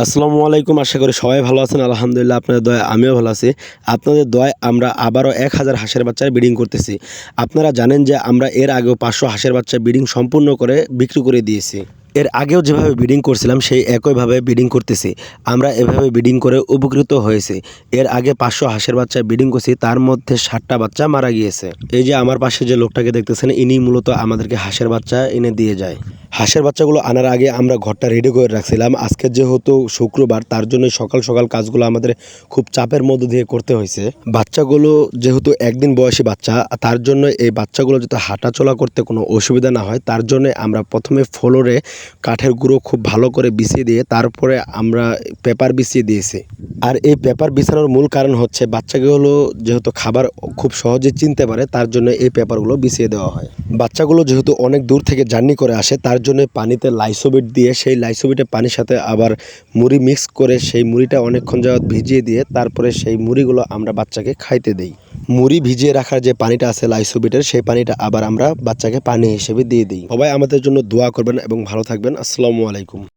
আসসালামু আলাইকুম। আশা করি সবাই ভালো আছেন। আলহামদুলিল্লাহ আপনাদের দয়ায় আমিও ভালো আছি। আপনাদের দয়ায় আমরা আবারও ১,০০০ হাঁসের বাচ্চার ব্রিডিং করতেছি। আপনারা জানেন যে আমরা এর আগেও ৫০০ হাঁসের বাচ্চা ব্রিডিং সম্পূর্ণ করে বিক্রি করে দিয়েছি। এর আগেও যেভাবে ব্রিডিং করছিলাম সেই একইভাবে ব্রিডিং করতেছি। আমরা এভাবে ব্রিডিং করে উপকৃত হয়েছি। এর আগে ৫০০ হাঁসের বাচ্চা ব্রিডিং করছি, তার মধ্যে ৬০টা বাচ্চা মারা গিয়েছে। এই যে আমার পাশে যে লোকটাকে দেখতেছেন, ইনি মূলত আমাদেরকে হাঁসের বাচ্চা এনে দিয়ে যায়। হাঁসের বাচ্চাগুলো আনার আগে আমরা ঘরটা রেডি করে রাখছিলাম। আজকে যেহেতু শুক্রবার, তার জন্য সকাল সকাল কাজগুলো আমাদের খুব চাপের মধ্য দিয়ে করতে হয়েছে। বাচ্চাগুলো যেহেতু একদিন বয়সী বাচ্চা, তার জন্য এই বাচ্চাগুলো যাতে হাঁটাচলা করতে কোনো অসুবিধা না হয়, তার জন্য আমরা প্রথমে ফ্লোরে কাঠের গুঁড়ো খুব ভালো করে বিছিয়ে দিয়ে তারপরে আমরা পেপার বিছিয়ে দিয়েছি। আর এই পেপার বিছানোর মূল কারণ হচ্ছে বাচ্চাগুলো যেহেতু খাবার খুব সহজে চিনতে পারে, তার জন্য এই পেপারগুলো বিছিয়ে দেওয়া হয়। বাচ্চাগুলো যেহেতু অনেক দূর থেকে জার্নি করে আসে, তার জন্য পানিতে লাইসোবিট দিয়ে সেই লাইসোবিটের পানির সাথে আবার মুড়ি মিক্স করে সেই মুড়িটা অনেকক্ষণ যাবত ভিজিয়ে দিয়ে তারপরে সেই মুড়িগুলো আমরা বাচ্চাকে খাইতে দেই। মুড়ি ভিজিয়ে রাখার যে পানিটা আছে লাইসোবিটের, সেই পানিটা আবার আমরা বাচ্চাকে পানি হিসেবে দিয়ে দিই। সবাই আমাদের জন্য দোয়া করবেন এবং ভালো থাকবেন। আসসালামু আলাইকুম।